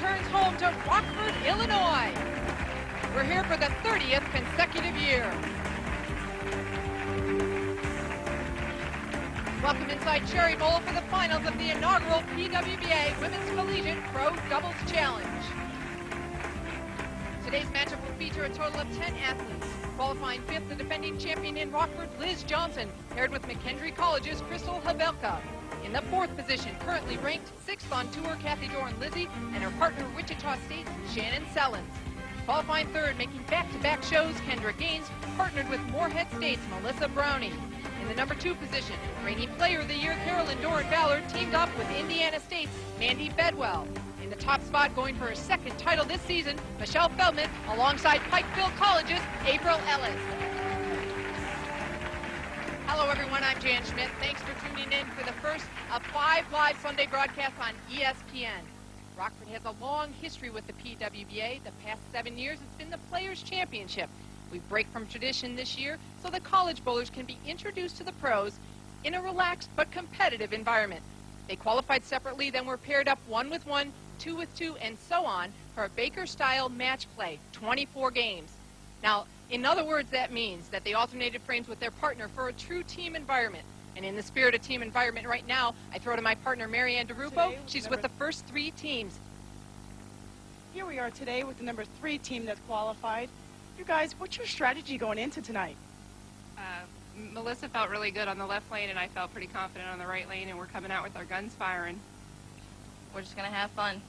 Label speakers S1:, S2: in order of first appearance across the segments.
S1: returns home to Rockford, Illinois. We're here for the 30th consecutive year. Welcome inside Cherry Bowl for the finals of the inaugural PWBA Women's Collegiate Pro Doubles Challenge. Today's matchup will feature a total of 10 athletes. Qualifying fifth, the defending champion in Rockford, Liz Johnson, paired with McKendree College's Krystal Havelka. In the fourth position, currently ranked 6th on tour, Cathy Lizzi, and her partner, Wichita State's Shannon Selens. Qualifying third, making back-to-back shows, Kendra Gaines, partnered with Moorhead State's Brownie. In the number 2 position, reigning player of the year, Carolyn Dorin-Ballard, teamed up with Indiana State's Mandy Bedwell. In the top spot, going for her second title this season, Feldman, alongside Pikeville College's Ellis. Hello everyone, I'm Jan Schmidt. Thanks for tuning in for the first of 5 live Sunday broadcasts on ESPN. Rockford has a long history with the PWBA. The past 7 years, it's been the Players' Championship. We break from tradition this year so the college bowlers can be introduced to the pros in a relaxed but competitive environment. They qualified separately, then were paired up 1 with 1, 2 with 2, and so on for a Baker-style match play, 24 games. Now, in other words, that means that they alternated frames with their partner for a true team environment. And in the spirit of team environment right now, I throw to my partner, Marianne DeRupo. She's with the first 3 teams.
S2: Here we are today with the number 3 team that's qualified. You guys, what's your strategy going into tonight?
S3: Melissa felt really good on the left lane, and I felt pretty confident on the right lane, and we're coming out with our guns firing.
S4: We're just going to have fun.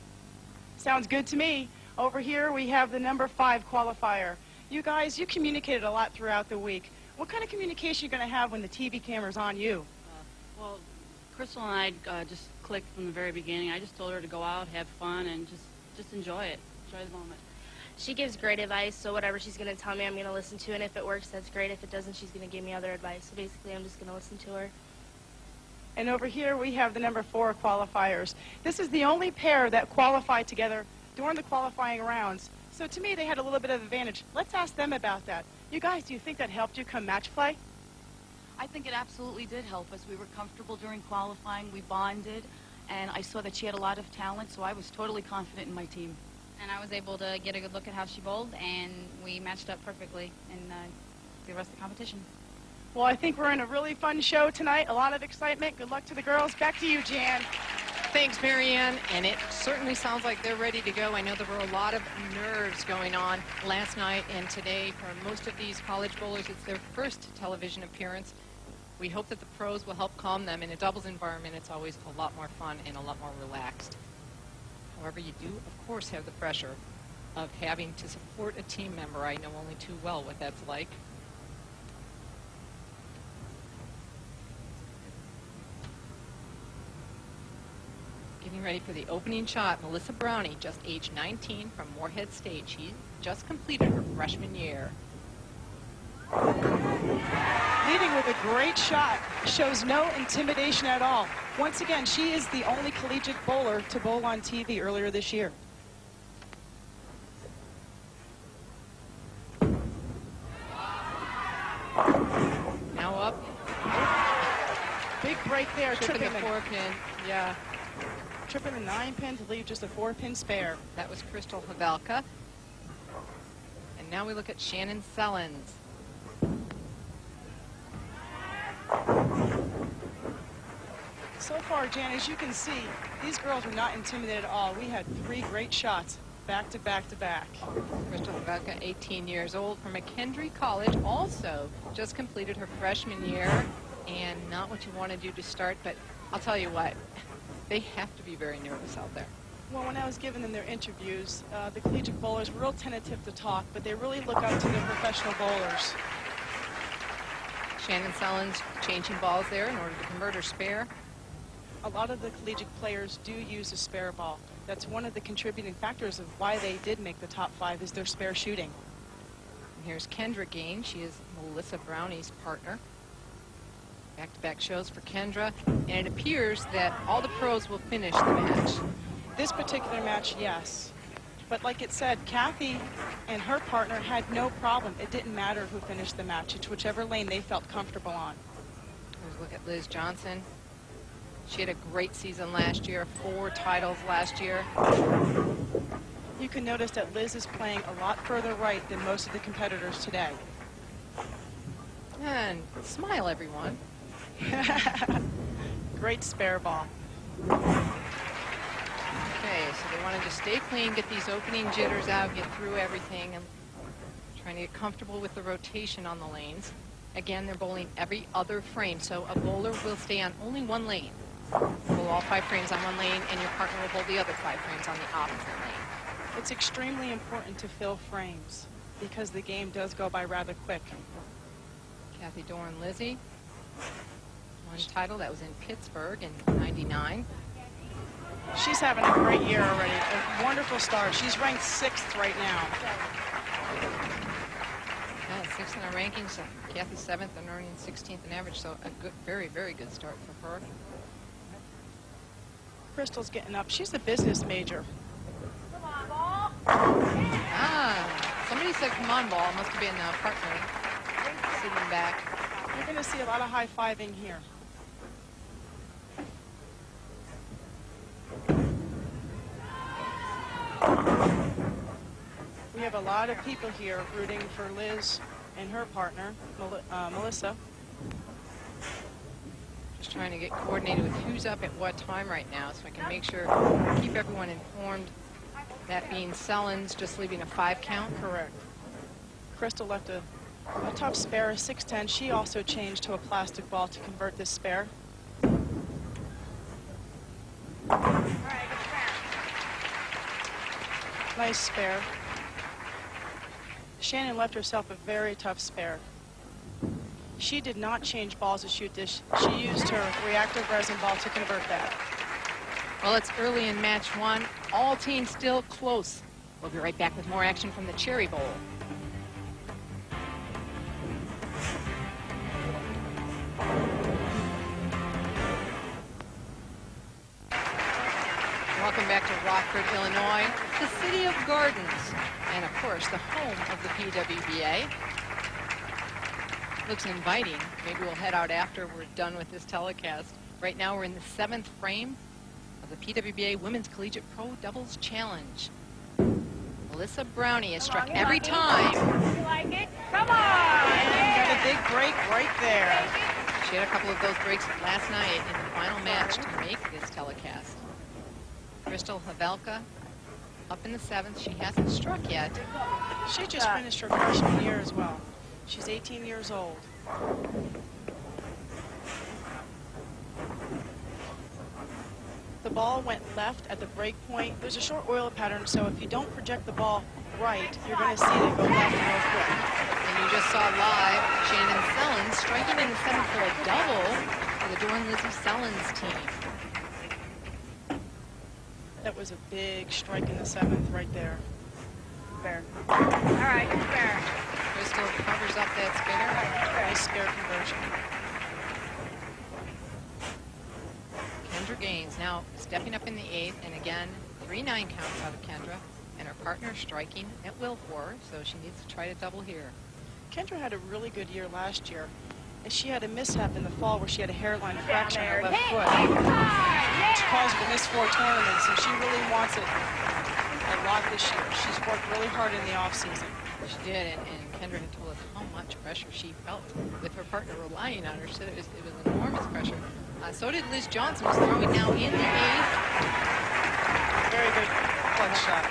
S2: Sounds good to me. Over here, we have the number 5 qualifier. You guys, you communicated a lot throughout the week. What kind of communication are you going to have when the TV camera's on you?
S5: Well, Krystal and I just clicked from the very beginning. I just told her to go out, have fun, and just enjoy it. Enjoy the moment.
S4: She gives great advice, so whatever she's going to tell me, I'm going to listen to, and if it works, that's great. If it doesn't, she's going to give me other advice. So basically, I'm just going to listen to her.
S2: And over here, we have the number 4 qualifiers. This is the only pair that qualified together during the qualifying rounds. So to me, they had a little bit of advantage. Let's ask them about that. You guys, do you think that helped you come match play?
S6: I think it absolutely did help us. We were comfortable during qualifying. We bonded, and I saw that she had a lot of talent, so I was totally confident in my team.
S7: And I was able to get a good look at how she bowled, and we matched up perfectly in the rest of the competition.
S2: Well, I think we're in a really fun show tonight. A lot of excitement. Good luck to the girls. Back to you, Jan.
S1: Thanks, Marianne. And it certainly sounds like they're ready to go. I know there were a lot of nerves going on last night and today. For most of these college bowlers, it's their first television appearance. We hope that the pros will help calm them. In a doubles environment, it's always a lot more fun and a lot more relaxed. However, you do, of course, have the pressure of having to support a team member. I know only too well what that's like. Getting ready for the opening shot, Melissa Brownie, just age 19 from Moorhead State. She just completed her freshman year.
S2: Leading with a great shot, shows no intimidation at all. Once again, she is the only collegiate bowler to bowl on TV earlier this year.
S1: Now up.
S2: Big break there,
S1: Tripping the 4-pin, yeah.
S2: Tripping the 9-pin to leave just a 4-pin spare.
S1: That was Krystal Havelka. And now we look at Shannon Selens.
S2: So far, Jan, as you can see, these girls were not intimidated at all. We had 3 great shots, back to back to back.
S1: Krystal Havelka, 18 years old, from McKendree College, also just completed her freshman year, and not what you want to do to start, but I'll tell you what, they have to be very nervous out there.
S2: Well, when I was giving them their interviews, the collegiate bowlers were real tentative to talk, but they really look up to their professional bowlers.
S1: Shannon Selens changing balls there in order to convert her spare.
S2: A lot of the collegiate players do use a spare ball. That's one of the contributing factors of why they did make the top 5 is their spare shooting.
S1: And here's Kendra Gaines. She is Melissa Brownie's partner. Back-to-back shows for Kendra, and it appears that all the pros will finish the match.
S2: This particular match, yes. But like it said, Cathy and her partner had no problem. It didn't matter who finished the match. It's whichever lane they felt comfortable on.
S1: Let's look at Liz Johnson. She had a great season last year, 4 titles last year.
S2: You can notice that Liz is playing a lot further right than most of the competitors today.
S1: And smile, everyone.
S2: Great spare ball.
S1: Okay, so they want to just stay clean, get these opening jitters out, get through everything, and trying to get comfortable with the rotation on the lanes. Again, they're bowling every other frame, so a bowler will stay on only one lane. Bowl all 5 frames on one lane, and your partner will bowl the other 5 frames on the opposite lane.
S2: It's extremely important to fill frames because the game does go by rather quick.
S1: Cathy, Dorin, Lizzi. One title that was in Pittsburgh in '99.
S2: She's having a great year already. A wonderful start. She's ranked 6th right now.
S1: Yeah, 6th in our rankings. Cathy 7th and earning 16th in average. So a good, very, very good start for her.
S2: Krystal's getting up. She's a business major.
S1: Ah, somebody said come on, ball. Must have been a partner sitting back.
S2: You're going to see a lot of high-fiving here. We have a lot of people here rooting for Liz and her partner, Melissa.
S1: Just trying to get coordinated with who's up at what time right now so I can make sure, keep everyone informed. That being Selens just leaving a 5 count.
S2: Correct. Krystal left a tough spare, a 6-10. She also changed to a plastic ball to convert this spare. Nice spare. Shannon left herself a very tough spare. She did not change balls to shoot this. She used her reactive resin ball to convert that.
S1: Well, it's early in match 1. All teams still close. We'll be right back with more action from the Cherry Bowl. Welcome back to Rockford, Illinois, the city of gardens, and of course the home of the PWBA. Looks inviting. Maybe we'll head out after we're done with this telecast. Right now we're in the 7th frame of the PWBA Women's Collegiate Pro Doubles Challenge. Melissa Brownie has struck every time.
S8: You like it? Come on!
S2: And got a big break right there.
S1: She had a couple of those breaks last night in the final match to make this telecast. Krystal Havelka up in the 7th. She hasn't struck yet.
S2: She just finished her freshman year as well. She's 18 years old. The ball went left at the break point. There's a short oil pattern, so if you don't project the ball right, you're going to see it go left real quick.
S1: And you just saw live Shannon Selens striking in the 7th for a double for the Dorin-Lizzi Selens team.
S2: That was a big strike in the 7th right there.
S8: Fair. All right, fair.
S1: Krystal covers up that spinner.
S2: Nice spare conversion.
S1: Kendra gains now stepping up in the 8th, and again 3-9 counts out of Kendra, and her partner striking at will for her, so she needs to try to double here.
S2: Kendra had a really good year last year, and she had a mishap in the fall where she had a hairline fracture in her left foot. It's caused her to miss 4 tournaments, and she really wants it a lot this year. She's worked really hard in the off-season.
S1: She did, and Kendra had told us how much pressure she felt with her partner relying on her. She said it was enormous pressure. So did Liz Johnson, who's throwing now in the 8th.
S2: Very good clutch shot.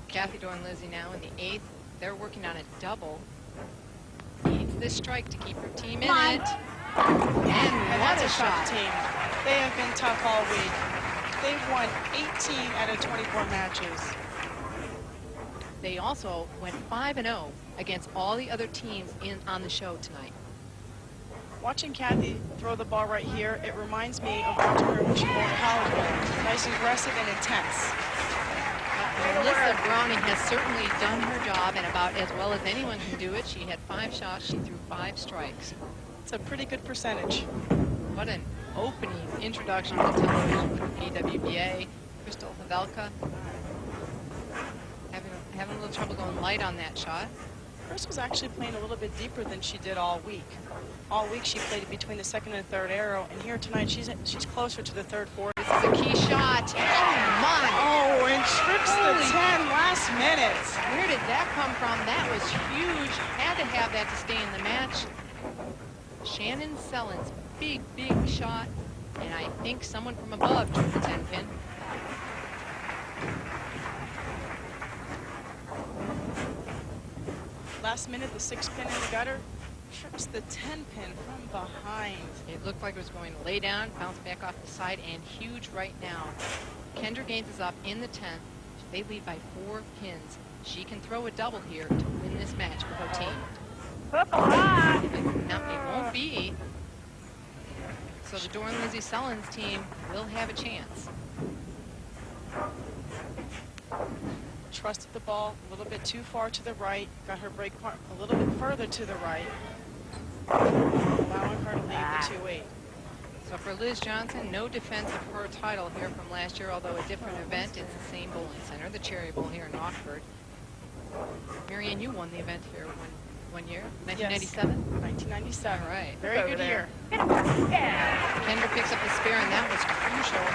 S1: Cathy, Dorin-Lizzi now in the 8th. They're working on a double. Needs this strike to keep her team in it. And what a shot.
S2: Team. They have been tough all week. They've won 18 out of 24 matches.
S1: They also went 5-0 against all the other teams on the show tonight.
S2: Watching Cathy throw the ball right here, it reminds me of watching her when she bowled at Havelka. Nice, aggressive, and intense.
S1: Melissa Brownie has certainly done her job, and about as well as anyone can do it. She had 5 shots. She threw 5 strikes.
S2: It's a pretty good percentage.
S1: What an opening introduction to television for PWBA. Krystal Havelka having a little trouble going light on that shot.
S2: Krystal's actually playing a little bit deeper than she did all week. All week she played between the second and third arrow, and here tonight she's closer to the third, fourth.
S1: This is a key shot. Oh, my.
S2: Oh, and trips the 10 last minute.
S1: Where did that come from? That was huge. Had to have that to stay in the match. Shannon Selens, big, big shot. And I think someone from above took the 10 pin.
S2: Last minute, the 6 pin in the gutter trips the 10 pin from behind.
S1: It looked like it was going to lay down, bounce back off the side, and huge right now. Kendra Gaines is up in the 10th. They lead by 4 pins. She can throw a double here to win this match for her team. Now, it won't be. So the Dorin-Lizzi Selens team will have a chance.
S2: Trusted the ball a little bit too far to the right. Got her break part a little bit further to the right. Allowing her to leave the 2-8.
S1: So for Liz Johnson, no defense of her title here from last year, although a different event. It's the same bowling center, the Cherry Bowl here in Rockford. Marianne, you won the event here one year, 1997?
S2: Yes. 1997.
S1: All right.
S2: Very good year.
S1: Kendra picks up the spare, and that was crucial.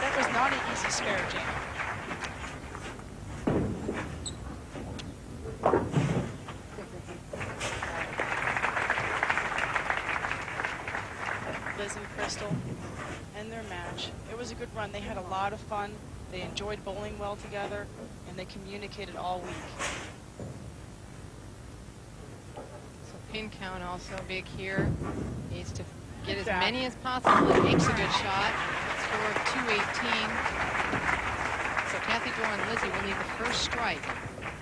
S2: That was not an easy spare, Jan. Liz and Krystal and their match. It was a good run. They had a lot of fun. They enjoyed bowling well together, and they communicated all week.
S1: So pin count also big here. Needs to get as many as possible. It makes a good shot. Score of 218. So Cathy, Dora, and Lizzi will need the first strike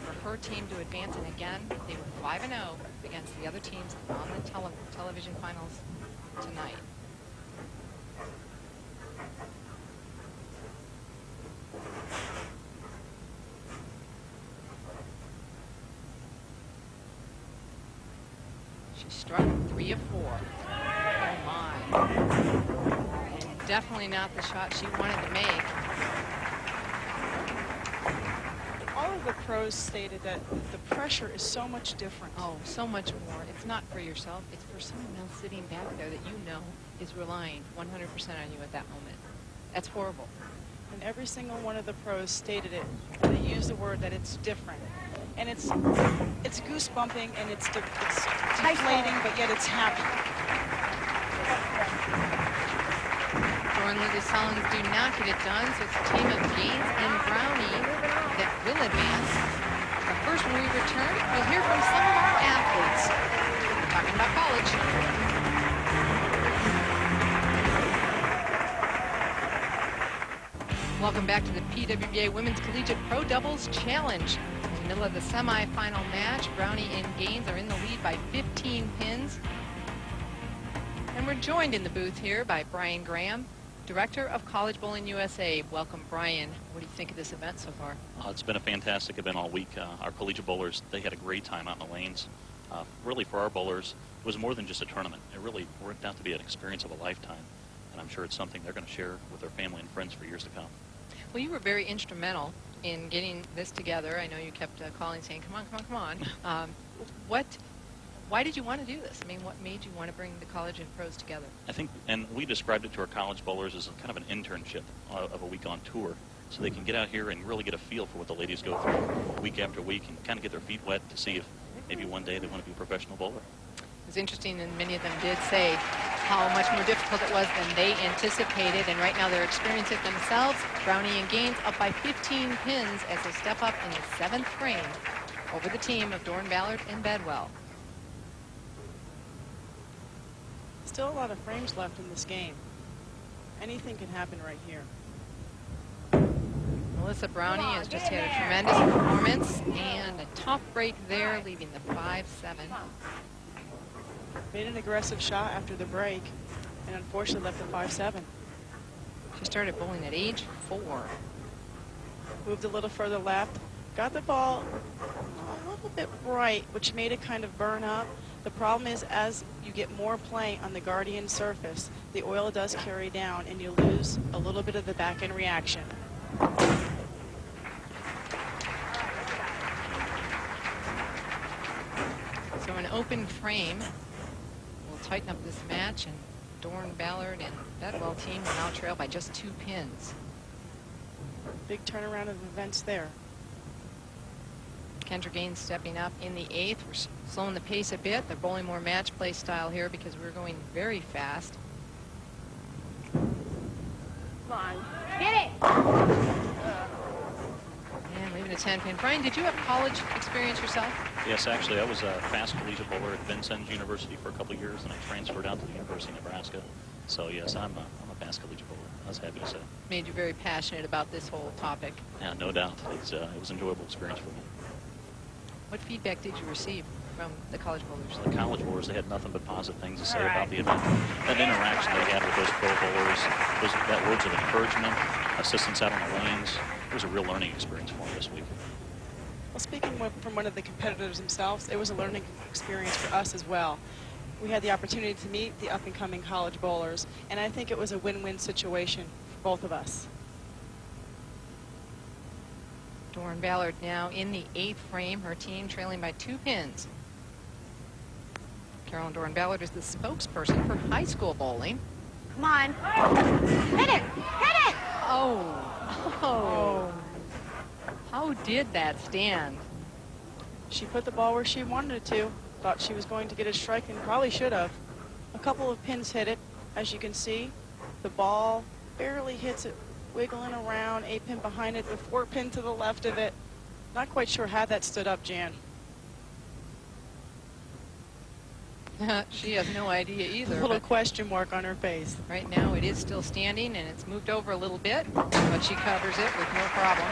S1: for her team to advance. And again, they were 5-0 against the other teams on the television finals tonight. She struck 3 of 4. Oh my. And definitely not the shot she wanted to make.
S2: All of the pros stated that the pressure is so much different.
S1: Oh, so much more. It's not for yourself. It's for someone else sitting back there that you know is relying 100% on you at that moment. That's horrible.
S2: And every single one of the pros stated it. They used the word that it's different. And it's goosebumping and it's deflating, but yet it's happy.
S1: Dorin-Lizzi Selens do not get it done, so it's a team of Gaines and Brownie that will advance. But first, when we return, we'll hear from some of our athletes. We're talking about college. Welcome back to the PWBA Women's Collegiate Pro Doubles Challenge. In the middle of the semi-final match, Brownie and Gaines are in the lead by 15 pins. And we're joined in the booth here by Brian Graham, Director of College Bowling USA. Welcome, Brian. What do you think of this event so far?
S9: It's been a fantastic event all week. Our collegiate bowlers, they had a great time out in the lanes. Really, for our bowlers, it was more than just a tournament. It really worked out to be an experience of a lifetime. And I'm sure it's something they're going to share with their family and friends for years to come.
S1: Well, you were very instrumental in getting this together. I know you kept calling saying, come on, come on, come on. Why did you want to do this? I mean, what made you want to bring the college and pros together? I
S9: think, and we described it to our college bowlers as kind of an internship of a week on tour, so they can get out here and really get a feel for what the ladies go through week after week and kind of get their feet wet to see if maybe one day they want to be a professional bowler.
S1: It was interesting, and many of them did say how much more difficult it was than they anticipated, and right now they're experiencing it themselves. Brownie and Gaines up by 15 pins as they step up in the 7th frame over the team of Dorin-Ballard and Bedwell.
S2: Still a lot of frames left in this game. Anything can happen right here.
S1: Melissa Brownie has just had a tremendous performance and a tough break there, leaving the 5-7.
S2: Made an aggressive shot after the break, and unfortunately left the 5-7.
S1: She started bowling at age 4.
S2: Moved a little further left, got the ball a little bit right, which made it kind of burn up. The problem is, as you get more play on the Guardian surface, the oil does carry down, and you lose a little bit of the back-end reaction.
S1: open frame will tighten up this match, and Dorin-Ballard and Bedwell team will now trail by just 2 pins.
S2: Big turnaround of events there.
S1: Kendra Gaines stepping up in the 8th. We're slowing the pace a bit. They're bowling more match play style here because we're going very fast.
S8: Come on. Hit it!
S1: And leaving a 10-pin. Brian, did you have college experience yourself?
S9: Yes, actually, I was a fast collegiate bowler at Vincennes University for a couple of years, and I transferred out to the University of Nebraska. So, yes, I'm a fast collegiate bowler. I was happy to say.
S1: Made you very passionate about this whole topic.
S9: Yeah, no doubt. It was an enjoyable experience for me.
S1: What feedback did you receive from the college bowlers?
S9: The college bowlers, they had nothing but positive things to say about the event. That interaction they had with those pro bowlers, that words of encouragement, assistance out on the lanes, it was a real learning experience for me this week.
S2: Well, speaking from one of the competitors themselves, it was a learning experience for us as well. We had the opportunity to meet the up-and-coming college bowlers, and I think it was a win-win situation for both of us.
S1: Dorin-Ballard now in the 8th frame, her team trailing by 2 pins. Carolyn Dorin-Ballard is the spokesperson for high school bowling.
S8: Come on. Hit it! Hit it!
S1: Oh. How did that stand?
S2: She put the ball where she wanted it to. Thought she was going to get a strike and probably should have. A couple of pins hit it. As you can see, the ball barely hits it, wiggling around, 8-pin behind it, the 4-pin to the left of it. Not quite sure how that stood up, Jan.
S1: She has no idea either.
S2: A little question mark on her face.
S1: Right now it is still standing, and it's moved over a little bit, but she covers it with no problem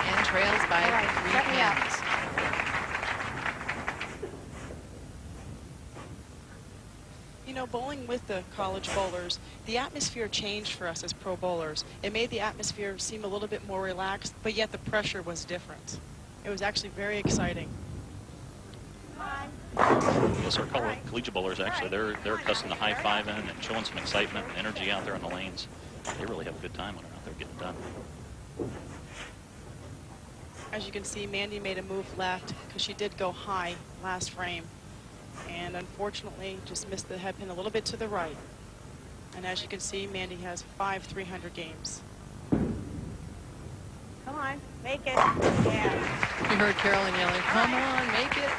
S1: and trails by 3 pins.
S2: You know, bowling with the college bowlers, the atmosphere changed for us as pro bowlers. It made the atmosphere seem a little bit more relaxed, but yet the pressure was different. It was actually very exciting.
S9: Yes, our collegiate bowlers, actually, they're accustomed to high-fiving and showing some excitement and energy out there on the lanes. They really have a good time when they're out there getting done.
S2: As you can see, Mandy made a move left because she did go high last frame. And unfortunately, just missed the head pin a little bit to the right. And as you can see, Mandy has 5 300 games.
S8: Come on. Make it. Yeah.
S1: You heard Carolyn yelling, "Come on, make it."
S8: All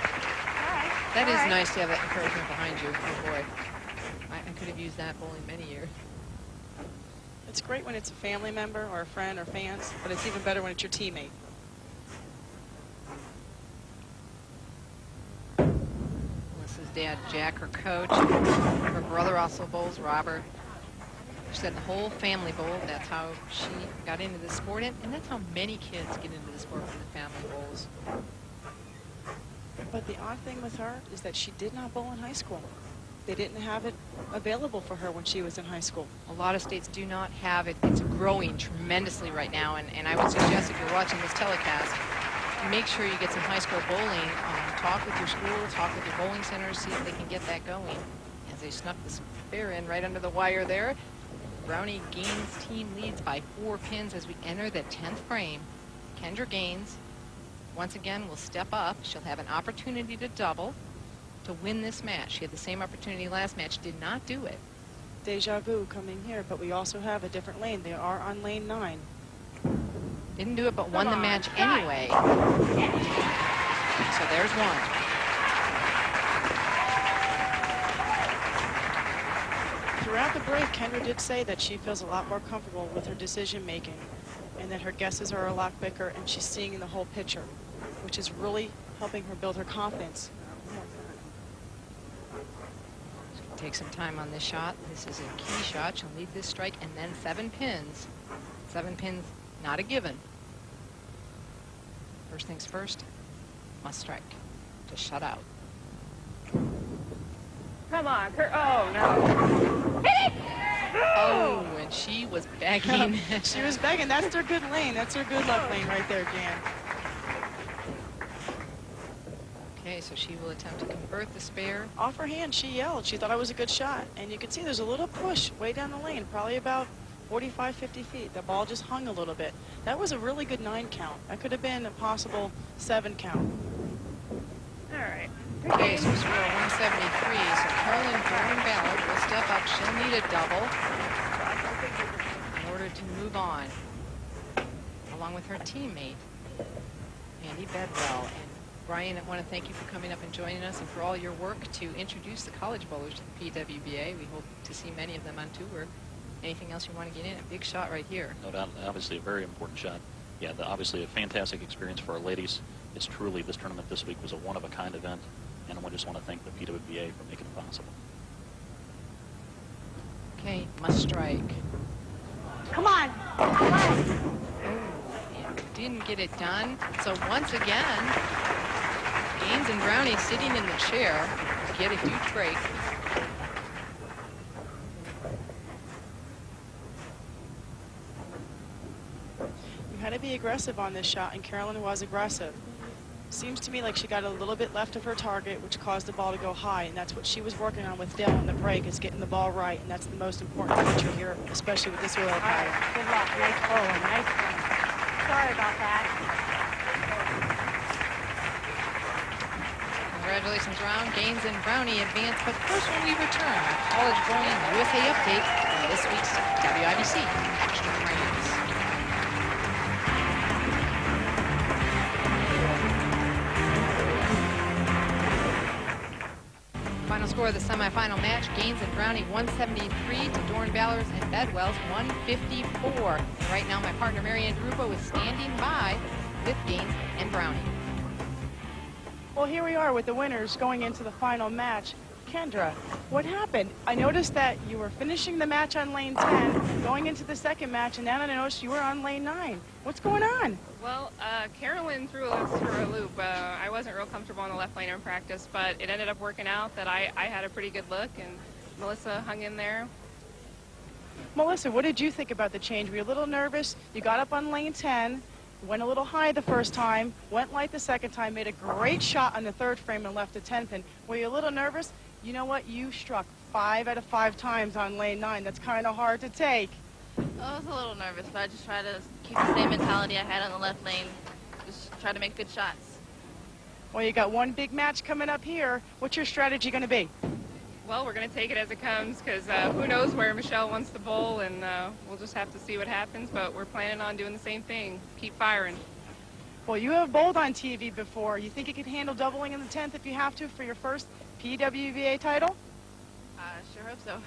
S8: right.
S1: That
S8: All
S1: is
S8: right.
S1: nice to have that encouragement behind you. Oh, boy. I could have used that bowling many years.
S2: It's great when it's a family member or a friend or fans, but it's even better when it's your teammate.
S1: Melissa's dad, Jack, her coach. Her brother also bowls, Robert. She said the whole family bowled. That's how she got into the sport, and that's how many kids get into the sport from the family bowls.
S2: But the odd thing with her is that she did not bowl in high school. They didn't have it available for her when she was in high school.
S1: A lot of states do not have it. It's growing tremendously right now, and I would suggest if you're watching this telecast, make sure you get some high school bowling. Talk with your school, talk with your bowling centers, see if they can get that going. As they snuck the spare in right under the wire there. Brownie Gaines' team leads by 4 pins as we enter the 10th frame. Kendra Gaines, once again, will step up. She'll have an opportunity to double to win this match. She had the same opportunity last match, did not do it.
S2: Deja vu coming here, but we also have a different lane. They are on lane 9.
S1: Didn't do it, but won the match anyway. So there's one.
S2: Throughout the break, Kendra did say that she feels a lot more comfortable with her decision making and that her guesses are a lot quicker and she's seeing the whole picture, which is really helping her build her confidence.
S1: She'll take some time on this shot. This is a key shot. She'll lead this strike and then 7 pins. 7 pins, not a given. First things first, must strike to shut out.
S8: Come on. Oh, no. Hit it!
S1: Oh, and she was begging.
S2: She was begging. That's their good lane. That's their good luck lane right there, Jan.
S1: Okay, so she will attempt to convert the spare.
S2: Off her hand, she yelled. She thought it was a good shot. And you can see there's a little push way down the lane, probably about 45, 50 feet. The ball just hung a little bit. That was a really good 9 count. That could have been a possible 7 count.
S8: All right.
S1: Okay, so score 173. So Carolyn Dorin-Ballard will step up. She'll need a double in order to move on, along with her teammate, Mandy Bedwell. And Brian, I want to thank you for coming up and joining us and for all your work to introduce the college bowlers to the PWBA. We hope to see many of them on tour. Anything else you want to get in? A big shot right here.
S9: No doubt, obviously a very important shot. Yeah, obviously a fantastic experience for our ladies. It's truly, this tournament this week was a one-of-a-kind event, and I just want to thank the PWBA for making it possible.
S1: Okay, must strike.
S8: Come on. Come on.
S1: Didn't get it done. So once again, Gaines and Brownie sitting in the chair get a huge break.
S2: You had to be aggressive on this shot, and Carolyn was aggressive. Seems to me like she got a little bit left of her target, which caused the ball to go high, and that's what she was working on with Dale in the break, is getting the ball right, and that's the most important feature here, especially with this early pattern.
S8: Good luck. Nice bowling. Nice bowling. Sorry about that.
S1: Congratulations, Round. Gaines and Brownie advance, but first when we return, College Bowling USA update on this week's WIBC Extra Frames. Final score of the semifinal match, Gaines and Brownie 173 to Dorin-Ballard's and Bedwell's 154. And right now my partner Marianne Grupo is standing by with Gaines and Brownie.
S2: Well, here we are with the winners going into the final match. Kendra, what happened? I noticed that you were finishing the match on lane 10, going into the second match, and then I noticed you were on lane 9. What's going on?
S3: Well, Carolyn threw us through a loop. I wasn't real comfortable on the left lane in practice, but it ended up working out that I had a pretty good look, and Melissa hung in there.
S2: Melissa, what did you think about the change? Were you a little nervous? You got up on lane 10, went a little high the first time, went light the second time, made a great shot on the third frame and left the 10th pin. Were you a little nervous? You know what? You struck 5 out of 5 times on lane 9. That's kind of hard to take.
S4: I was a little nervous, but I just tried to keep the same mentality I had on the left lane. Just try to make good shots.
S2: Well, you got one big match coming up here. What's your strategy going to be?
S3: Well, we're going to take it as it comes because who knows where Michelle wants to bowl, and we'll just have to see what happens, but we're planning on doing the same thing. Keep firing.
S2: Well, you have bowled on TV before. You think you could handle doubling in the 10th if you have to for your first PWBA title?
S4: Sure hope so.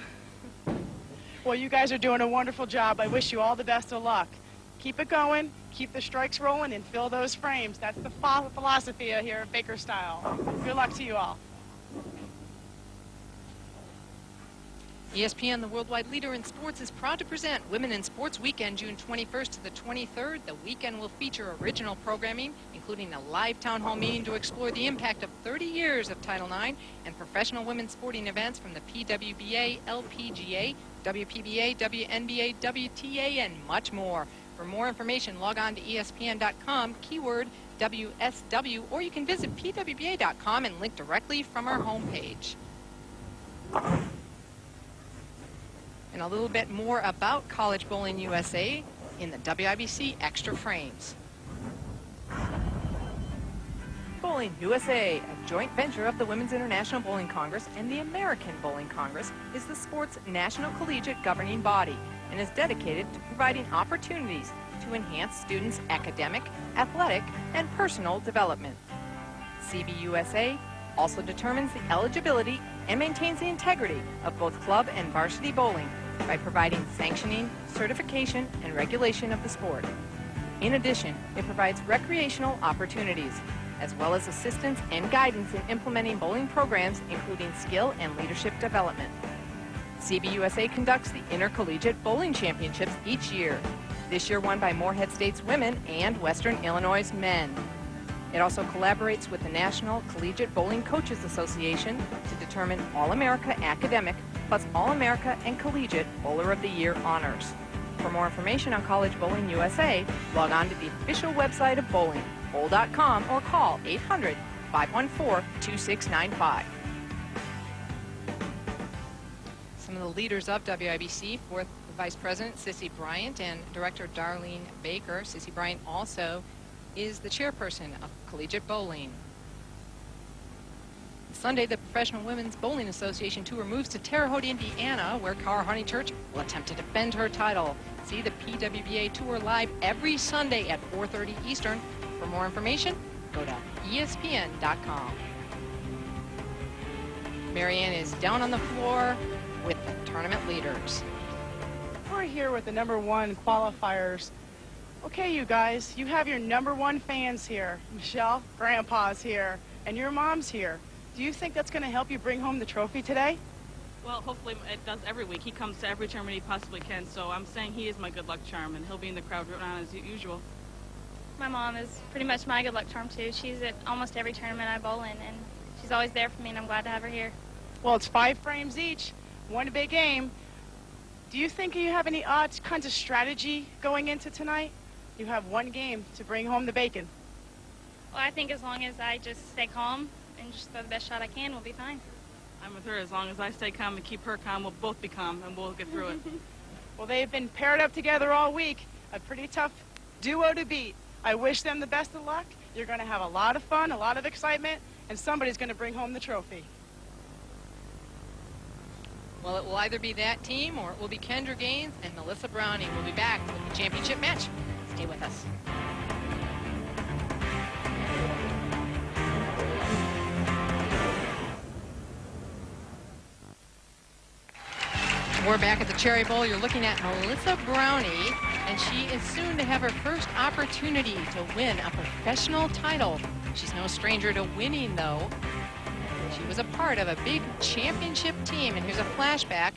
S2: Well, you guys are doing a wonderful job. I wish you all the best of luck. Keep it going, keep the strikes rolling, and fill those frames. That's the philosophy here at Baker Style. Good luck to you all.
S1: ESPN, the worldwide leader in sports, is proud to present Women in Sports Weekend, June 21st to the 23rd. The weekend will feature original programming, including a live town hall meeting to explore the impact of 30 years of Title IX and professional women's sporting events from the PWBA, LPGA, WPBA, WNBA, WTA, and much more. For more information, log on to ESPN.com, keyword WSW, or you can visit PWBA.com and link directly from our homepage. And a little bit more about College Bowling USA in the WIBC Extra Frames. Bowling USA, a joint venture of the Women's International Bowling Congress and the American Bowling Congress, is the sport's national collegiate governing body and is dedicated to providing opportunities to enhance students' academic, athletic, and personal development. CBUSA also determines the eligibility and maintains the integrity of both club and varsity bowling by providing sanctioning, certification, and regulation of the sport. In addition, it provides recreational opportunities, as well as assistance and guidance in implementing bowling programs, including skill and leadership development. CBUSA conducts the Intercollegiate Bowling Championships each year, this year won by Morehead State's women and Western Illinois' men. It also collaborates with the National Collegiate Bowling Coaches Association to determine All-America Academic plus All-America and Collegiate Bowler of the Year honors. For more information on College Bowling USA, log on to the official website of bowling, bowl.com, or call 800-514-2695. Some of the leaders of WIBC, fourth Vice President Sissy Bryant and Director Darlene Baker. Sissy Bryant also is the chairperson of Collegiate Bowling. Sunday, the Professional Women's Bowling Association Tour moves to Terre Haute, Indiana, where Cara Honeychurch will attempt to defend her title. See the PWBA Tour live every Sunday at 4:30 Eastern. For more information, go to ESPN.com. Marianne is down on the floor with the tournament leaders.
S2: We're here with the #1 qualifiers. Okay, you guys, you have your #1 fans here. Michelle, Grandpa's here, and your mom's here. Do you think that's going to help you bring home the trophy today?
S5: Well, hopefully it does every week. He comes to every tournament he possibly can, so I'm saying he is my good luck charm, and he'll be in the crowd rooting on as usual.
S4: My mom is pretty much my good luck charm, too. She's at almost every tournament I bowl in, and she's always there for me, and I'm glad to have her here.
S2: Well, it's 5 frames each, one big game. Do you think you have any kinds of strategy going into tonight? You have one game to bring home the bacon.
S4: Well, I think as long as I just stay calm and just throw the best shot I can, we'll be fine.
S5: I'm with her. As long as I stay calm and keep her calm, we'll both be calm, and we'll get through it.
S2: Well, they've been paired up together all week. A pretty tough duo to beat. I wish them the best of luck. You're going to have a lot of fun, a lot of excitement, and somebody's going to bring home the trophy.
S1: Well, it will either be that team or it will be Kendra Gaines and Melissa Brownie. We'll be back with the championship match. Stay with us. We're back at the Cherry Bowl. You're looking at Melissa Brownie, and she is soon to have her first opportunity to win a professional title. She's no stranger to winning, though. She was a part of a big championship team, and here's a flashback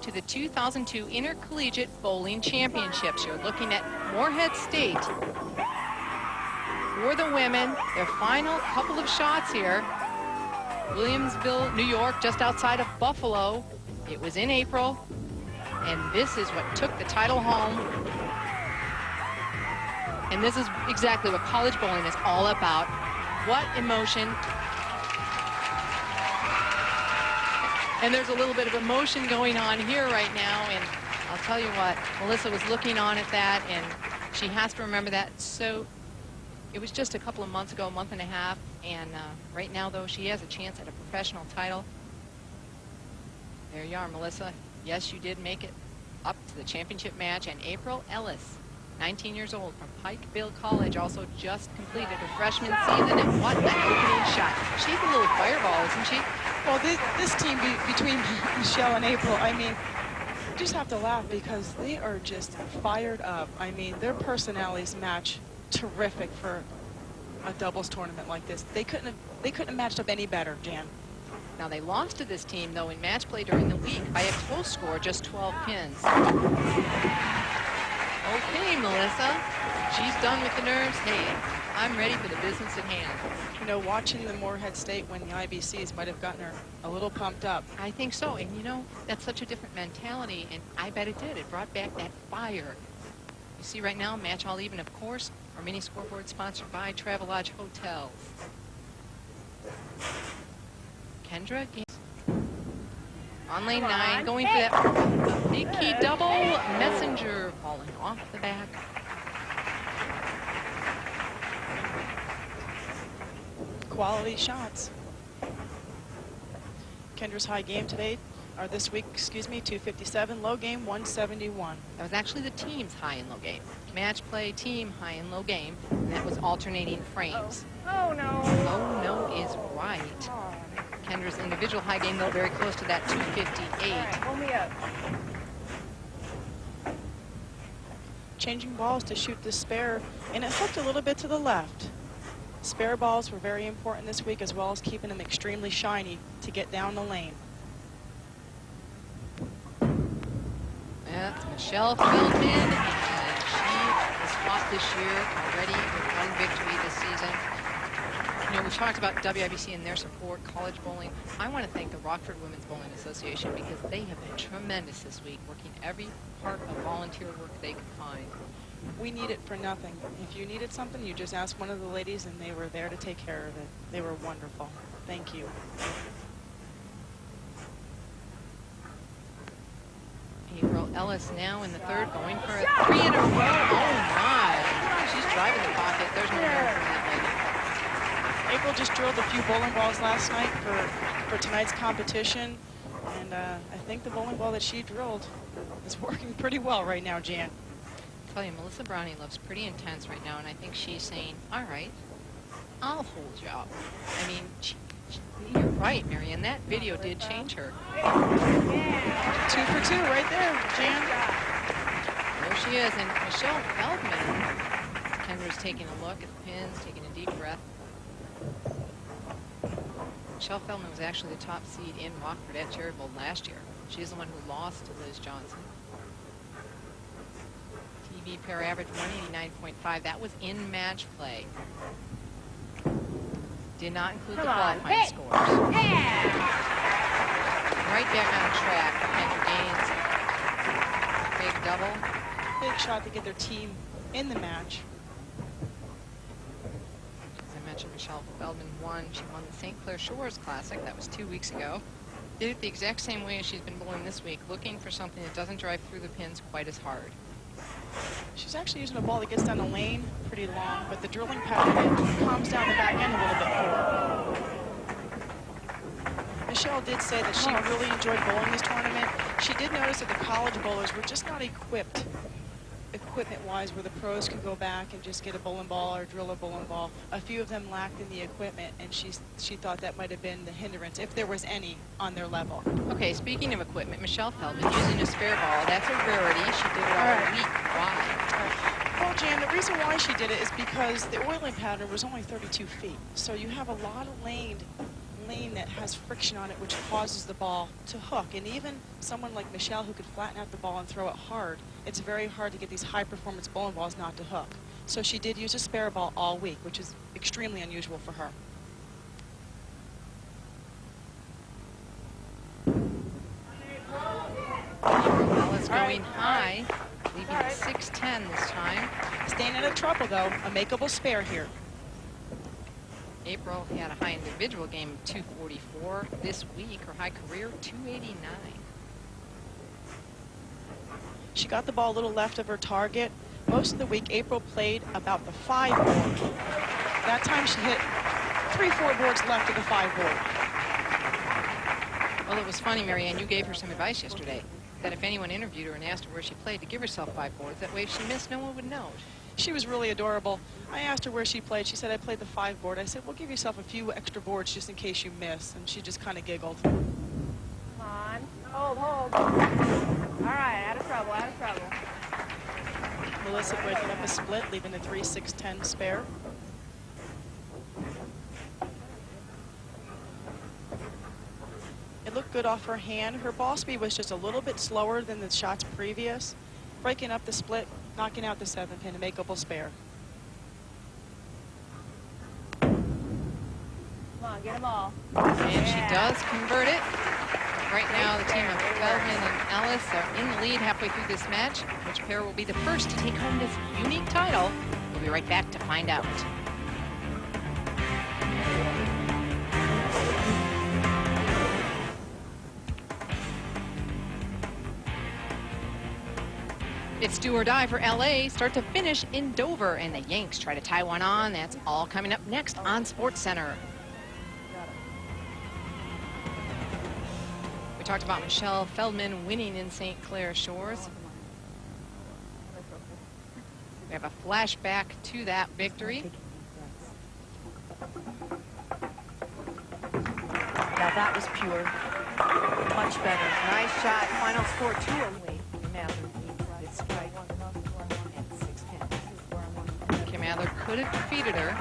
S1: to the 2002 Intercollegiate Bowling Championships. You're looking at Morehead State. For the women, their final couple of shots here. Williamsville, New York, just outside of Buffalo. It was in April, and this is what took the title home. And this is exactly what college bowling is all about. What emotion. And there's a little bit of emotion going on here right now, and I'll tell you what, Melissa was looking on at that, and she has to remember that. So it was just a couple of months ago, a month and a half, and right now, though, she has a chance at a professional title. There you are, Melissa. Yes, you did make it up to the championship match. And April Ellis, 19 years old from Pikeville College, also just completed her freshman season. And what an opening shot. She's a little fireball, isn't she?
S2: Well, this team between Michelle and April, I mean, you just have to laugh because they are just fired up. I mean, their personalities match terrific for a doubles tournament like this. They couldn't have matched up any better, Jan.
S1: Now, they lost to this team, though, in match play during the week by a close score, just 12 pins. Okay, Melissa. She's done with the nerves. Hey, I'm ready for the business at hand.
S2: You know, watching the Morehead State win the IBCs might have gotten her a little pumped up.
S1: I think so. And, you know, that's such a different mentality, and I bet it did. It brought back that fire. You see right now, Match All Even, of course, our mini scoreboard sponsored by Travelodge Hotels. Kendra on lane 9, going for that big key double. Messenger falling off the back.
S2: Quality shots. Kendra's high game today, or this week, excuse me, 257. Low game, 171.
S1: That was actually the team's high and low game. Match play, team, high and low game. And that was alternating frames.
S8: Oh, no.
S1: Oh, no is right. Kendra's individual high game, though, very close to that 258.
S8: Hold me up.
S2: Changing balls to shoot the spare, and it hooked a little bit to the left. Spare balls were very important this week, as well as keeping them extremely shiny to get down the lane.
S1: That's Michelle Feldman, and she is off this year already with one victory this season. You know, we talked about WIBC and their support, college bowling. I want to thank the Rockford Women's Bowling Association because they have been tremendous this week, working every part of volunteer work they could find.
S2: We need it for nothing. If you needed something, you just asked one of the ladies, and they were there to take care of it. They were wonderful. Thank you.
S1: April Ellis now in the third, going for a 3 in a row. Oh, my. She's driving the pocket. There's no room for that lady.
S2: April just drilled a few bowling balls last night for tonight's competition, and I think the bowling ball that she drilled is working pretty well right now, Jan.
S1: I tell you, Melissa Brownie looks pretty intense right now, and I think she's saying, all right, I'll hold you up. I mean, you're right, Marianne. That video did change her.
S2: 2 for 2 right there, Jan.
S1: There she is, and Michelle Feldman. Kendra's taking a look at the pins, taking a deep breath. Michelle Feldman was actually the top seed in Rockford at Cherryville last year. She's the one who lost to Liz Johnson. TV pair average 189.5. That was in match play. Did not include the qualifying scores.
S8: Yeah.
S1: Right back on track. Kendra Gaines. Big double.
S2: Big shot to get their team in the match.
S1: As I mentioned, Michelle Feldman won. She won the St. Clair Shores Classic. That was 2 weeks ago. Did it the exact same way as she's been bowling this week, looking for something that doesn't drive through the pins quite as hard.
S2: She's actually using a ball that gets down the lane pretty long, but the drilling pattern calms down the back end a little bit more. Michelle did say that she really enjoyed bowling this tournament. She did notice that the college bowlers were just not equipped, equipment-wise, where the pros could go back and just get a bowling ball or drill a bowling ball. A few of them lacked in the equipment, and she thought that might have been the hindrance, if there was any, on their level.
S1: Okay, speaking of equipment, Michelle Feldman using a spare ball. That's a rarity. She did it all week. Why?
S2: Well, Jan, the reason why she did it is because the oiling pattern was only 32 feet. So you have a lot of lane that has friction on it, which causes the ball to hook. And even someone like Michelle, who could flatten out the ball and throw it hard, it's very hard to get these high-performance bowling balls not to hook. So she did use a spare ball all week, which is extremely unusual for her.
S1: Ellis going high, leaving it 6-10 this time.
S2: Staying out of trouble, though. A makeable spare here.
S1: April had a high individual game of 244. This week, her high career, 289.
S2: She got the ball a little left of her target. Most of the week, April played about the 5 board. That time she hit 3-4 boards left of the 5 board.
S1: Well, it was funny, Marianne, you gave her some advice yesterday, that if anyone interviewed her and asked her where she played, to give herself 5 boards. That way, if she missed, no one would know.
S2: She was really adorable. I asked her where she played. She said, I played the 5 board. I said, well, give yourself a few extra boards just in case you miss. And she just kind of giggled.
S8: Come on. Hold. All right, out of trouble.
S2: Melissa breaking up a split, leaving the 3-6-10 spare. It looked good off her hand. Her ball speed was just a little bit slower than the shots previous. Breaking up the split, knocking out the 7-pin, a makeable spare.
S8: Come on, get them all.
S1: And she does convert it. Right now, the team of Feldman and Ellis are in the lead halfway through this match. Which pair will be the first to take home this unique title? We'll be right back to find out. It's do or die for LA, start to finish in Dover, and the Yanks try to tie one on. That's all coming up next on SportsCenter. We talked about Michelle Feldman winning in St. Clair Shores. We have a flashback to that victory.
S10: Now that was pure. Much better.
S1: Nice shot. Final score 2-0. Kim Adler could have defeated her.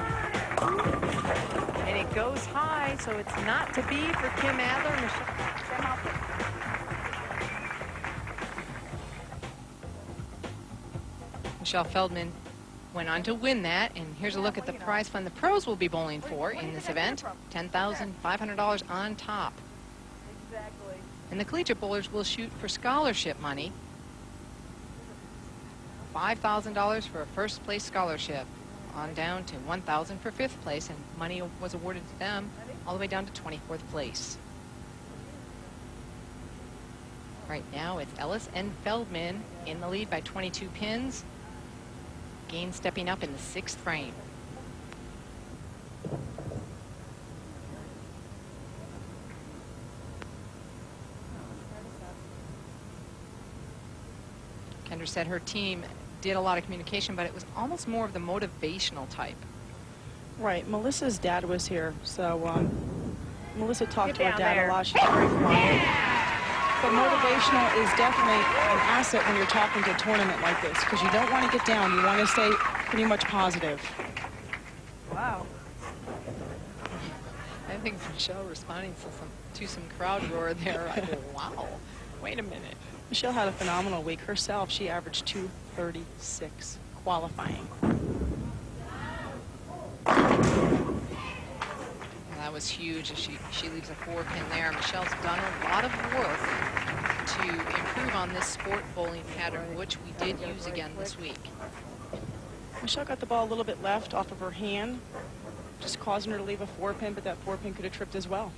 S1: And it goes high, so it's not to be for Kim Adler. Michelle Feldman went on to win that, and here's a look at the prize fund the pros will be bowling for in this event. $10,500 on top. And the collegiate bowlers will shoot for scholarship money. $5,000 for a first place scholarship, on down to $1,000 for 5th place, and money was awarded to them all the way down to 24th place. Right now it's Ellis and Feldman in the lead by 22 pins. Gaines stepping up in the 6th frame. Kendra said her team did a lot of communication, but it was almost more of the motivational type.
S2: Right. Melissa's dad was here, so Melissa talked
S8: Get
S2: to her
S8: down
S2: dad
S8: there.
S2: a lot. She's very quiet. But motivational is definitely an asset when you're talking to a tournament like this, because you don't want to get down. You want to stay pretty much positive.
S8: Wow.
S1: I think Michelle responding to some crowd roar there. I go, wow, wait a minute.
S2: Michelle had a phenomenal week herself. She averaged 236 qualifying.
S1: That was huge as she leaves a 4-pin there. Michelle's done a lot of work to improve on this sport bowling pattern, which we did use again this week.
S2: Michelle got the ball a little bit left off of her hand, just causing her to leave a 4-pin, but that 4-pin could have tripped as well.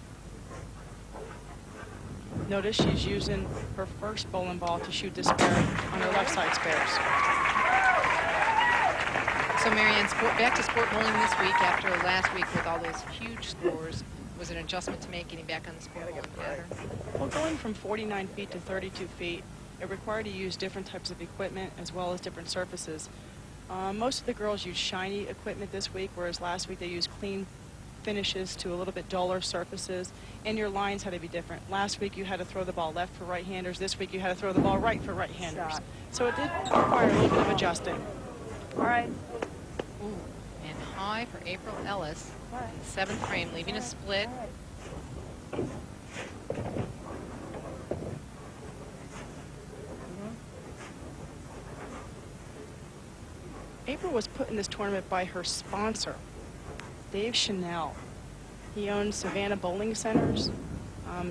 S2: Notice she's using her first bowling ball to shoot the spare on her left side spares.
S1: So Marianne, back to sport bowling this week after last week with all those huge scores. Was it an adjustment to make getting back on the sport bowling pattern?
S2: Well, going from 49 feet to 32 feet, it required to use different types of equipment as well as different surfaces. Most of the girls used shiny equipment this week, whereas last week they used clean finishes to a little bit duller surfaces, and your lines had to be different. Last week you had to throw the ball left for right-handers. This week you had to throw the ball right for right-handers. So it did require a little bit of adjusting.
S8: All right.
S1: Ooh, and high for April Ellis in the 7th frame, leaving a split.
S2: April was put in this tournament by her sponsor, Dave Chanel. He owns Savannah Bowling Centers.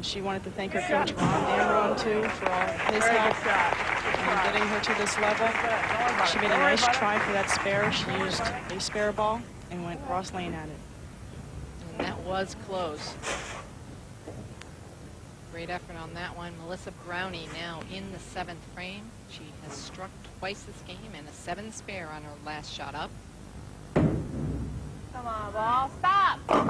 S2: She wanted to thank her coach, Ron Dameron, too, for all his help in getting her to this level. She made a nice try for that spare. She used a spare ball and went cross lane at it.
S1: And that was close. Great effort on that one. Melissa Brownie now in the 7th frame. She has struck twice this game and a 7 spare on her last shot up.
S8: Come on, ball. Stop. All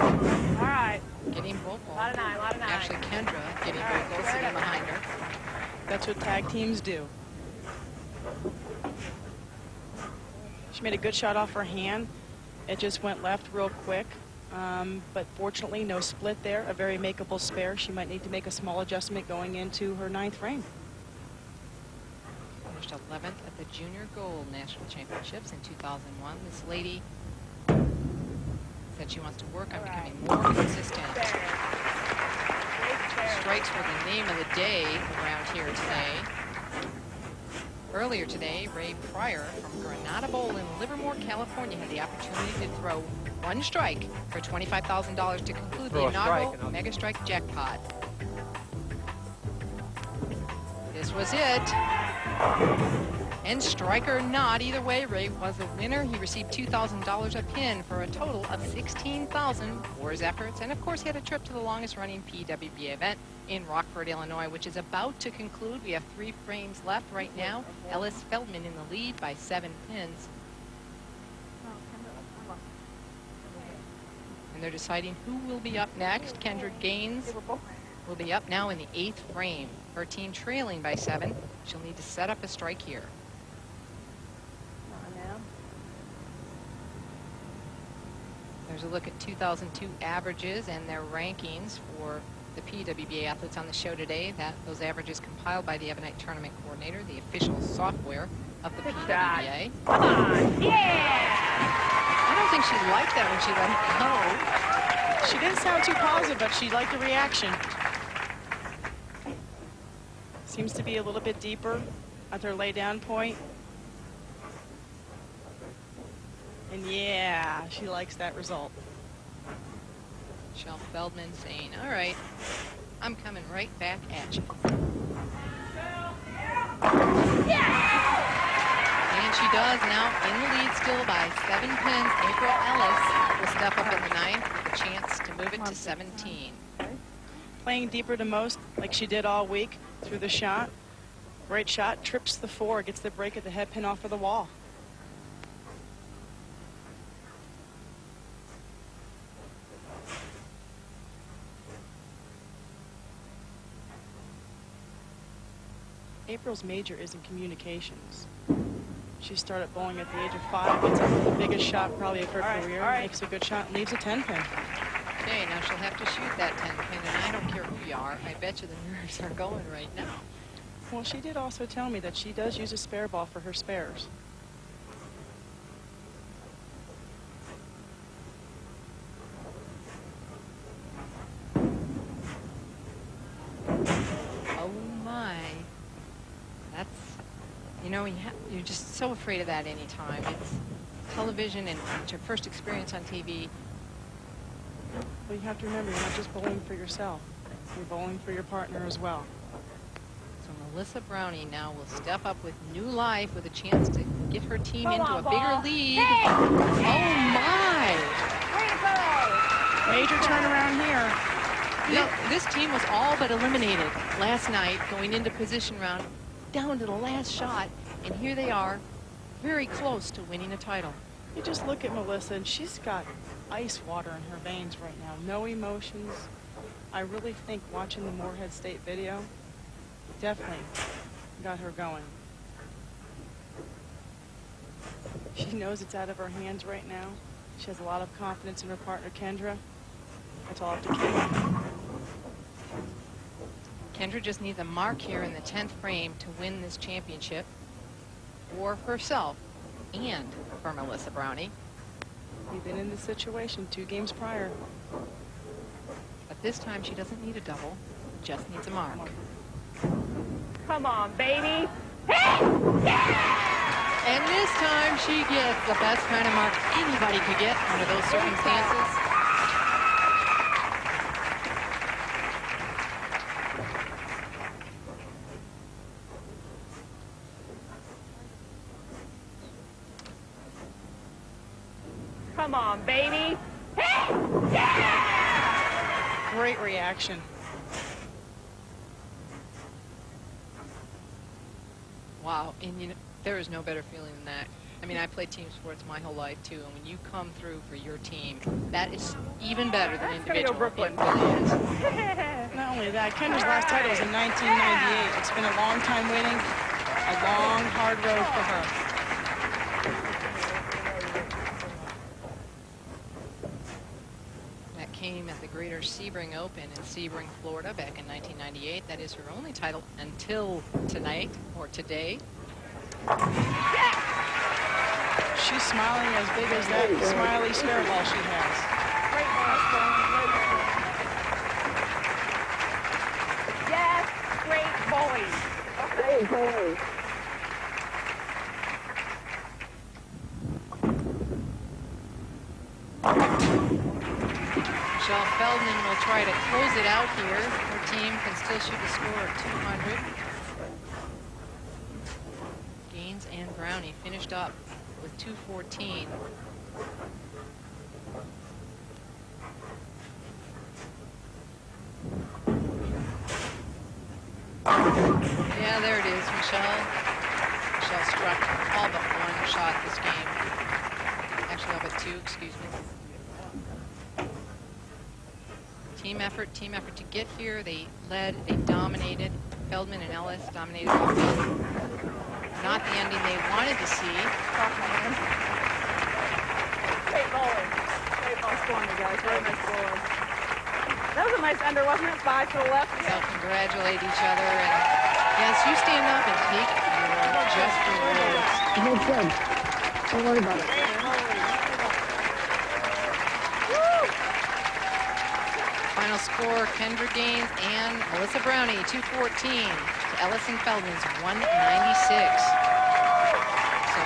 S8: right.
S1: Getting vocal.
S8: Lot of 9, lot of 9.
S1: Actually, Kendra getting vocal, sitting behind her.
S2: That's what tag teams do. She made a good shot off her hand. It just went left real quick. But fortunately, no split there. A very makeable spare. She might need to make a small adjustment going into her 9th frame.
S1: Finished 11th at the Junior Gold National Championships in 2001. This lady said she wants to work on becoming more consistent. Strikes were the name of the day around here today. Earlier today, Ray Pryor from Granada Bowl in Livermore, California, had the opportunity to throw one strike for $25,000 to conclude the inaugural Mega Strike jackpot. This was it. And strike or not, either way, Ray was a winner. He received $2,000 a pin for a total of $16,000 for his efforts. And of course, he had a trip to the longest running PWBA event in Rockford, Illinois, which is about to conclude. We have 3 frames left right now. Ellis Feldman in the lead by 7 pins. And they're deciding who will be up next. Kendra Gaines will be up now in the 8th frame. Her team trailing by 7. She'll need to set up a strike here. There's a look at 2002 averages and their rankings for the PWBA athletes on the show today. Those averages compiled by the Ebonite Tournament Coordinator, the official software of the PWBA.
S8: Come on. Yeah!
S1: I don't think she liked that when she let it go.
S2: She didn't sound too positive, but she liked the reaction. Seems to be a little bit deeper at their lay-down point. And yeah, she likes that result.
S1: Michelle Feldman saying, all right, I'm coming right back at you. And she does now in the lead still by 7 pins. April Ellis will step up in the 9th with a chance to move it to 17.
S2: Playing deeper to most, like she did all week through the shot. Great shot, trips the 4, gets the break at the head pin off of the wall. April's major is in communications. She started bowling at the age of 5, gets up with the biggest shot probably of her career, makes a good shot, and leaves a 10-pin.
S1: Okay, now she'll have to shoot that 10-pin, and I don't care who you are. I bet you the nerves are going right now.
S2: Well, she did also tell me that she does use a spare ball for her spares.
S1: Oh my. That's, you know, you're just so afraid of that anytime. It's television and it's your first experience on TV.
S2: But you have to remember, you're not just bowling for yourself. You're bowling for your partner as well.
S1: So Melissa Brownie now will step up with new life with a chance to get her team into a bigger lead.
S8: Hey!
S1: Oh my!
S8: Way to go!
S2: Major turnaround here.
S1: This team was all but eliminated last night going into position round, down to the last shot, and here they are, very close to winning a title.
S2: You just look at Melissa, and she's got ice water in her veins right now. No emotions. I really think watching the Moorhead State video definitely got her going. She knows it's out of her hands right now. She has a lot of confidence in her partner, Kendra. That's all up to Kendra.
S1: Kendra just needs a mark here in the 10th frame to win this championship for herself and for Melissa Brownie.
S2: You've been in this situation 2 games prior.
S1: But this time she doesn't need a double, just needs a mark.
S8: Come on, baby. Hey! Yeah!
S1: And this time she gets the best kind of mark anybody could get under those circumstances.
S8: Come on, baby. Hey! Yeah!
S2: Great reaction.
S1: Wow, and you know, there is no better feeling than that. I mean, I played team sports my whole life too, and when you come through for your team, that is even better than individual.
S8: Brooklyn.
S1: It really is.
S2: Not only that, Kendra's last title was in 1998. It's been a long time waiting, a long, hard road for her.
S1: That came at the Greater Sebring Open in Sebring, Florida back in 1998. That is her only title until tonight, or today.
S2: She's smiling as big as that smiley spare ball she has.
S8: Great ball, yes, great bowling. Great bowling.
S1: Michelle Feldman will try to close it out here. Her team can still shoot a score of 200. Gaines and Brownie finished up with 214. Yeah, there it is, Michelle. Michelle struck all but one shot this game. Actually, all but 2, excuse me. Team effort to get here. They led, they dominated. Feldman and Ellis dominated all field. Not the ending they wanted to see.
S8: Great bowling. Great ball scoring, you guys. Very nice bowling. That was a nice under, wasn't it? 5 to the left.
S1: They'll congratulate each other. And yes, you stand up and take your just rewards.
S8: Good, good. Don't worry about it.
S1: Final score, Kendra Gaines and Melissa Brownie, 214 to Ellis and Feldman's 196. So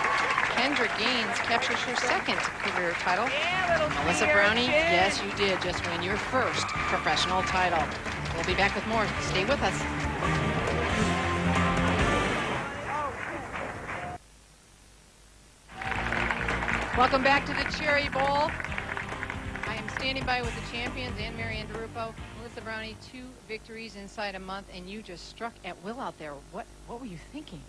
S1: Kendra Gaines captures her second career title. Melissa Brownie, yes, you did just win your first professional title. We'll be back with more. Stay with us. Welcome back to the Cherry Bowl. I am standing by with the champions and Marianne DeRupo. Melissa Brownie, 2 victories inside a month, and you just struck at will out there. What were you thinking?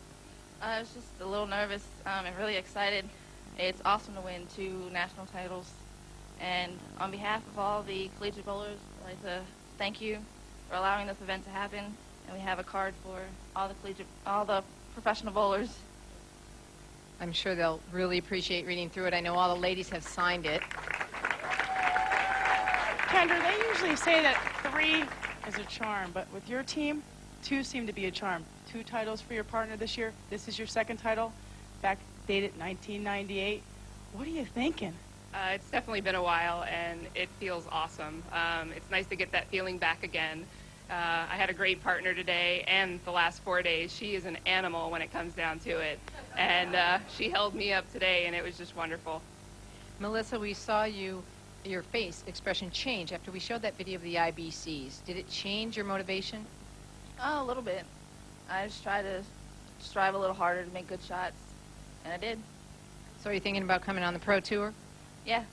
S4: I was just a little nervous and really excited. It's awesome to win 2 national titles. And on behalf of all the collegiate bowlers, I'd like to thank you for allowing this event to happen.
S11: and we have a card for all the professional bowlers.
S1: I'm sure they'll really appreciate reading through it. I know all the ladies have signed it.
S2: Kendra, they usually say that 3 is a charm, but with your team, 2 seem to be a charm. 2 titles for your partner this year. This is your 2nd title, back dated 1998. What are you thinking?
S3: It's definitely been a while, and it feels awesome. It's nice to get that feeling back again. I had a great partner today, and the last 4 days. She is an animal when it comes down to it. And she held me up today, and it was just wonderful.
S1: Melissa, we saw your face expression change after we showed that video of the IBCs. Did it change your motivation?
S11: Oh, a little bit. I just try to strive a little harder to make good shots, and I did.
S1: So are you thinking about coming on the Pro Tour?
S11: Yeah.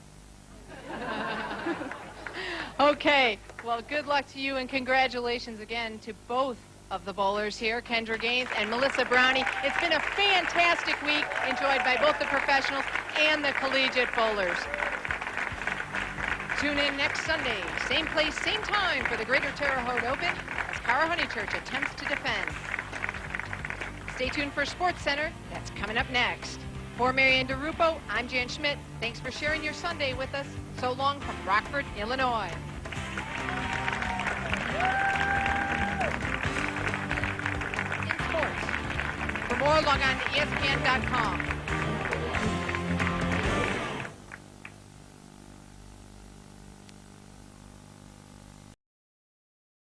S1: Okay, well, good luck to you, and congratulations again to both of the bowlers here, Kendra Gaines and Melissa Brownie. It's been a fantastic week, enjoyed by both the professionals and the collegiate bowlers. Tune in next Sunday, same place, same time, for the Greater Terre Haute Open as Cara Honeychurch attempts to defend. Stay tuned for Sports Center. That's coming up next. For Marianne DeRupo, I'm Jan Schmidt. Thanks for sharing your Sunday with us. So long from Rockford, Illinois. In sports. For more, log on to ESPN.com.